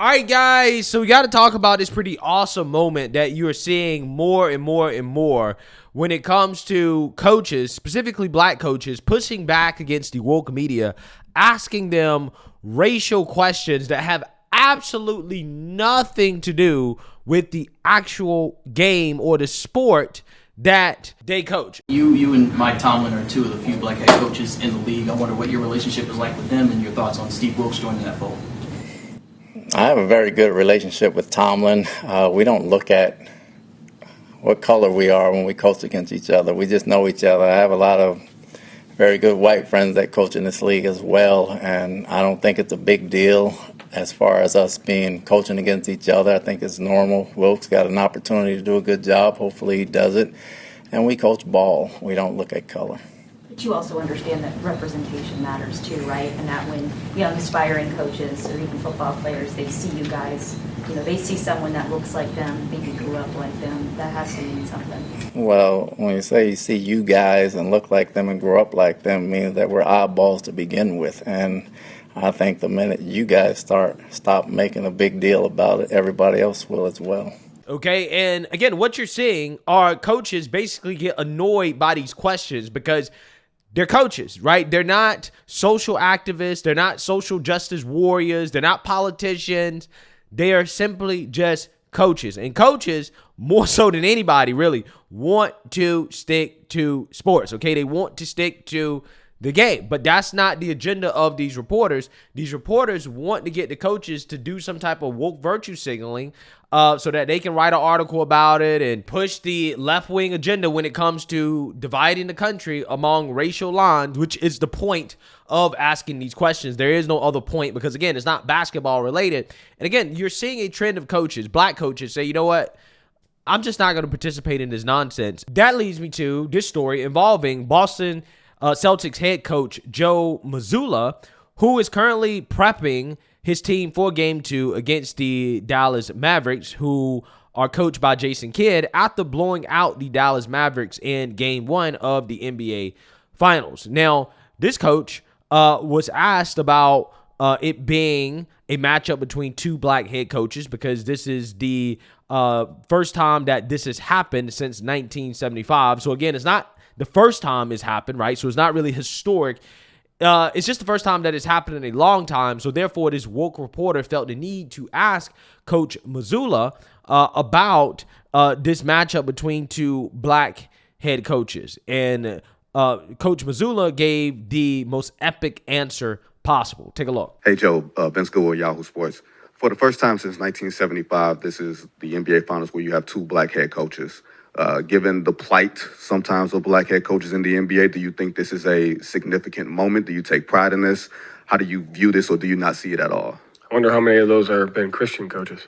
All right, guys, so we got to talk about this pretty awesome moment that you are seeing more and more and more when it comes to coaches, specifically black coaches, pushing back against the woke media, asking them racial questions that have absolutely nothing to do with the actual game or the sport that they coach. You and Mike Tomlin are two of the few black head coaches in the league. I wonder what your relationship is like with them and your thoughts on Steve Wilkes joining that fold. I have a very good relationship with Tomlin. We don't look at what color we are when we coach against each other. We just know each other. I have a lot of very good white friends that coach in this league as well, and I don't think it's a big deal as far as us being coaching against each other. I think it's normal. Wilkes got an opportunity to do a good job. Hopefully he does it. And we coach ball. We don't look at color. But you also understand that representation matters too, right? And that when young aspiring coaches or even football players, they see you guys, they see someone that looks like them, maybe grew up like them, that has to mean something. Well, when you say you see you guys and look like them and grow up like them, it means that we're oddballs to begin with. And I think the minute you guys stop making a big deal about it, everybody else will as well. Okay, and again, what you're seeing are coaches basically get annoyed by these questions because they're coaches, right? They're not social activists. They're not social justice warriors. They're not politicians. They are simply just coaches. And coaches, more so than anybody really, want to stick to sports, okay? They want to stick to the game. But that's not the agenda of these reporters. These reporters want to get the coaches to do some type of woke virtue signaling so that they can write an article about it and push the left-wing agenda when it comes to dividing the country among racial lines, which is the point of asking these questions. There is no other point because, again, it's not basketball related. And, again, you're seeing a trend of coaches, black coaches, say, you know what? I'm just not going to participate in this nonsense. That leads me to this story involving Boston Celtics head coach Joe Mazzulla, who is currently prepping his team for Game 2 against the Dallas Mavericks, who are coached by Jason Kidd after blowing out the Dallas Mavericks in Game 1 of the NBA Finals. Now, this coach was asked about it being a matchup between two black head coaches because this is the first time that this has happened since 1975. So, again, it's not the first time it's happened, right? So it's not really historic. It's just the first time that it's happened in a long time. So therefore, this woke reporter felt the need to ask Coach Mazzulla about this matchup between two black head coaches. And Coach Mazzulla gave the most epic answer possible. Take a look. Hey, Joe, Ben School, Yahoo Sports. For the first time since 1975, this is the NBA Finals where you have two black head coaches. Given the plight sometimes of black head coaches in the NBA, do you think this is a significant moment? Do you take pride in this? How do you view this, or do you not see it at all? I wonder how many of those have been Christian coaches.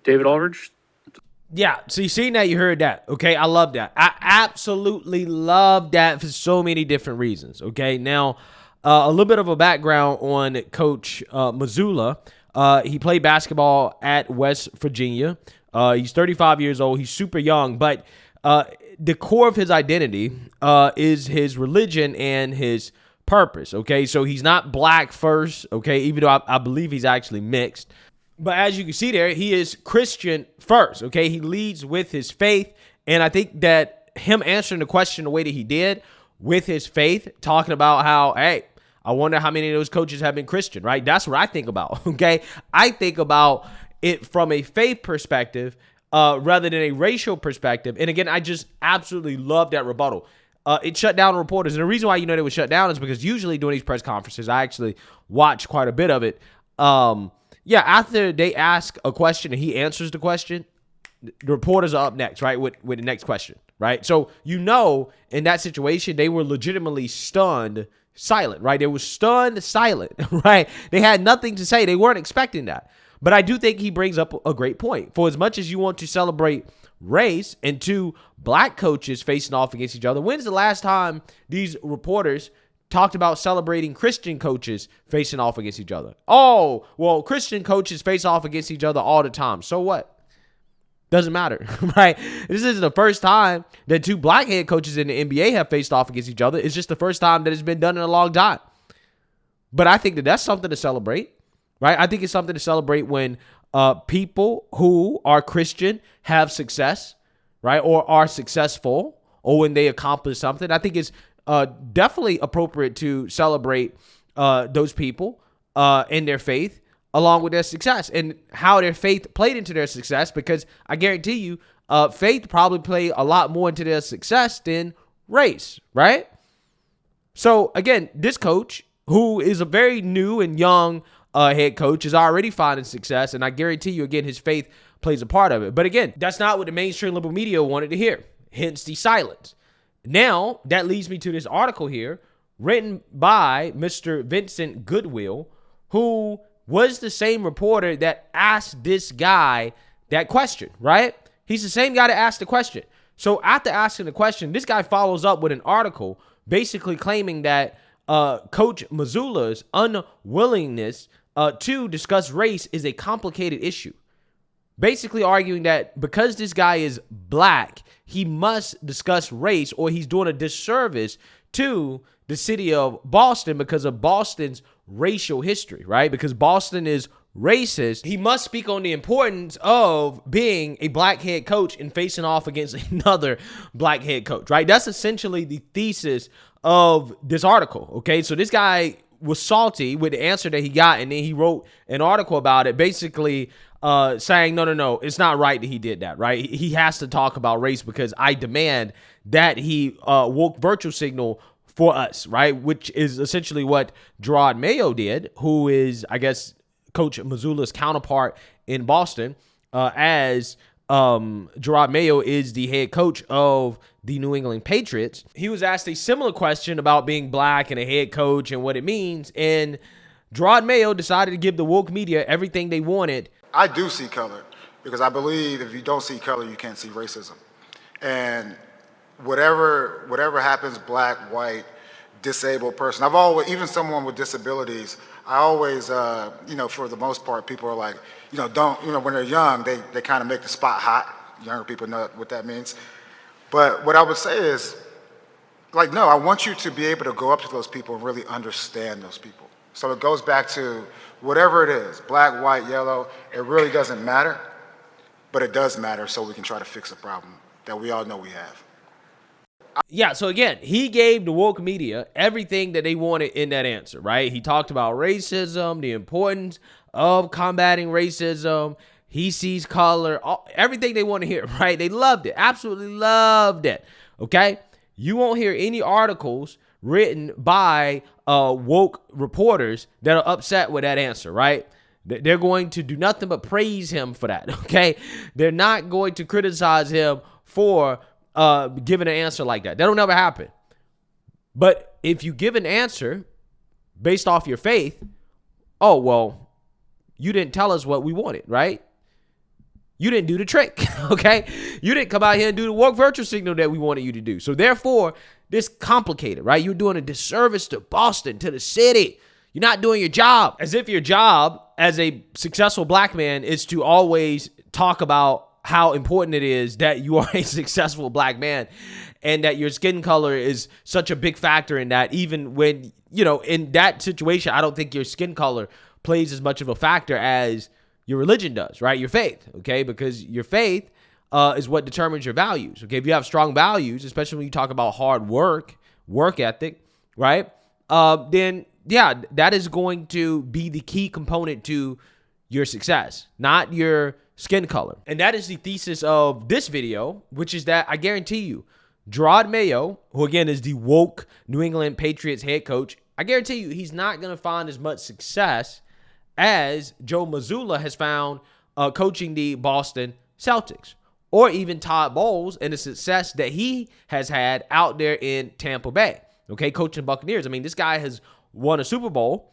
David Aldridge? Yeah, so you seen that, you heard that, okay? I love that. I absolutely love that for so many different reasons, okay? Now, a little bit of a background on Coach Mazzulla. He played basketball at West Virginia. He's 35 years old. He's super young, but the core of his identity is his religion and his purpose, okay? So he's not black first, okay, even though I believe he's actually mixed. But as you can see there, he is Christian first, okay? He leads with his faith, and I think that him answering the question the way that he did with his faith, talking about how, hey, I wonder how many of those coaches have been Christian, right? That's what I think about, okay? I think about it from a faith perspective rather than a racial perspective. And again, I just absolutely love that rebuttal. It shut down reporters. And the reason why you know they were shut down is because usually during these press conferences, I actually watch quite a bit of it. After they ask a question and he answers the question, the reporters are up next, right, with the next question, right? So, in that situation, they were legitimately stunned silent, right? They were stunned silent, right? They had nothing to say. They weren't expecting that. But I do think he brings up a great point. For as much as you want to celebrate race and two black coaches facing off against each other, when's the last time these reporters talked about celebrating Christian coaches facing off against each other? Oh, well, Christian coaches face off against each other all the time. So what? Doesn't matter, right? This isn't the first time that two black head coaches in the NBA have faced off against each other. It's just the first time that it's been done in a long time. But I think that that's something to celebrate, right? I think it's something to celebrate when people who are Christian have success, right, or are successful, or when they accomplish something. I think it's definitely appropriate to celebrate those people in their faith, along with their success and how their faith played into their success, because I guarantee you, faith probably played a lot more into their success than race, right? So again, this coach, who is a very new and young head coach, is already finding success, and I guarantee you, again, his faith plays a part of it. But again, that's not what the mainstream liberal media wanted to hear, hence the silence. Now, that leads me to this article here, written by Mr. Vincent Goodwill, who was the same reporter that asked this guy that question, right? He's the same guy that asked the question. So after asking the question, this guy follows up with an article basically claiming that Coach Mazzulla's unwillingness to discuss race is a complicated issue. Basically arguing that because this guy is black, he must discuss race, or he's doing a disservice to the city of Boston because of Boston's racial history, right? Because Boston is racist. He must speak on the importance of being a black head coach and facing off against another black head coach, right? That's essentially the thesis of this article, okay? So this guy was salty with the answer that he got, and then he wrote an article about it, basically saying, no, it's not right that he did that, right? He has to talk about race because I demand that he woke virtual signal for us, right? Which is essentially what Gerard Mayo did, who is, I guess, Coach Mazzulla's counterpart in Boston, as Gerard Mayo is the head coach of the New England Patriots. He was asked a similar question about being black and a head coach and what it means, and Gerard Mayo decided to give the woke media everything they wanted. I do see color because I believe if you don't see color, you can't see racism. And whatever happens, black, white, disabled person, I've always, even someone with disabilities, I always, for the most part, people are like, when they're young, they kind of make the spot hot. Younger people know what that means. But what I would say is, no, I want you to be able to go up to those people and really understand those people. So it goes back to whatever it is, black, white, yellow, it really doesn't matter, but it does matter so we can try to fix a problem that we all know we have. Yeah, so again, he gave the woke media everything that they wanted in that answer, right? He talked about racism, the importance of combating racism. He sees color, everything they want to hear, right? They loved it, absolutely loved it, okay? You won't hear any articles written by woke reporters that are upset with that answer, right? They're going to do nothing but praise him for that, okay? They're not going to criticize him for giving an answer like that. That'll never happen. But if you give an answer based off your faith, oh, well, you didn't tell us what we wanted, right? You didn't do the trick, okay? You didn't come out here and do the woke virtual signal that we wanted you to do. So therefore, this complicated, right? You're doing a disservice to Boston, to the city. You're not doing your job. As if your job as a successful black man is to always talk about how important it is that you are a successful black man and that your skin color is such a big factor in that. Even when, in that situation, I don't think your skin color plays as much of a factor as your religion does, right? Your faith, okay? Because your faith is what determines your values, okay? If you have strong values, especially when you talk about hard work ethic, right? Then, yeah, that is going to be the key component to your success, not your skin color. And that is the thesis of this video, which is that I guarantee you, Gerard Mayo, who again is the woke New England Patriots head coach, I guarantee you he's not going to find as much success as Joe Mazzulla has found coaching the Boston Celtics, or even Todd Bowles and the success that he has had out there in Tampa Bay, okay, coaching Buccaneers. I mean, this guy has won a Super Bowl.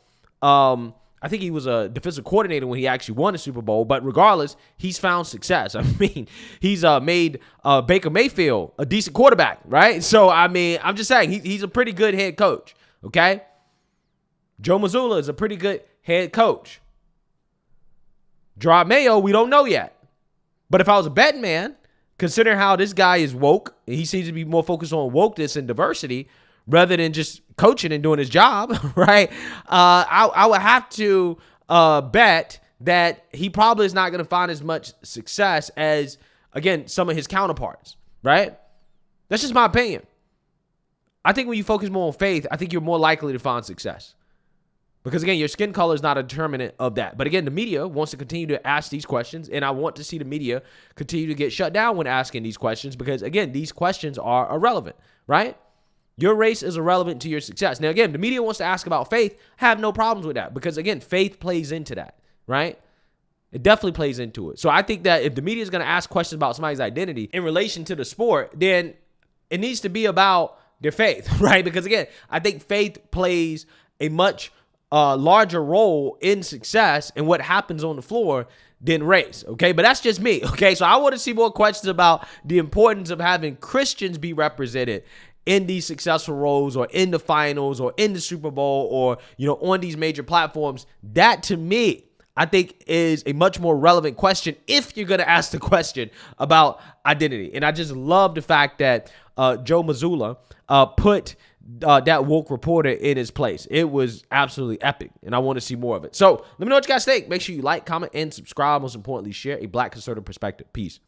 I think he was a defensive coordinator when he actually won a Super Bowl, but regardless, he's found success. I mean, he's made Baker Mayfield a decent quarterback, right? So, I mean, I'm just saying, he's a pretty good head coach, okay? Joe Mazzulla is a pretty good head coach. Gerard Mayo, we don't know yet. But if I was a betting man, considering how this guy is woke, he seems to be more focused on wokeness and diversity rather than just coaching and doing his job, right? I would have to bet that he probably is not going to find as much success as, again, some of his counterparts, right? That's just my opinion. I think when you focus more on faith, I think you're more likely to find success. Because, again, your skin color is not a determinant of that. But, again, the media wants to continue to ask these questions, and I want to see the media continue to get shut down when asking these questions because, again, these questions are irrelevant, right? Your race is irrelevant to your success. Now, again, the media wants to ask about faith. I have no problems with that because, again, faith plays into that, right? It definitely plays into it. So I think that if the media is going to ask questions about somebody's identity in relation to the sport, then it needs to be about their faith, right? Because, again, I think faith plays a much larger role in success and what happens on the floor than race, okay? But that's just me, okay? So I want to see more questions about the importance of having Christians be represented in these successful roles or in the finals or in the Super Bowl or, on these major platforms. That, to me, I think is a much more relevant question if you're going to ask the question about identity. And I just love the fact that Joe Mazzulla put that woke reporter in his place. It was absolutely epic, and I want to see more of it. So let me know what you guys think. Make sure you like, comment, and subscribe. Most importantly, share a Black conservative perspective. Peace.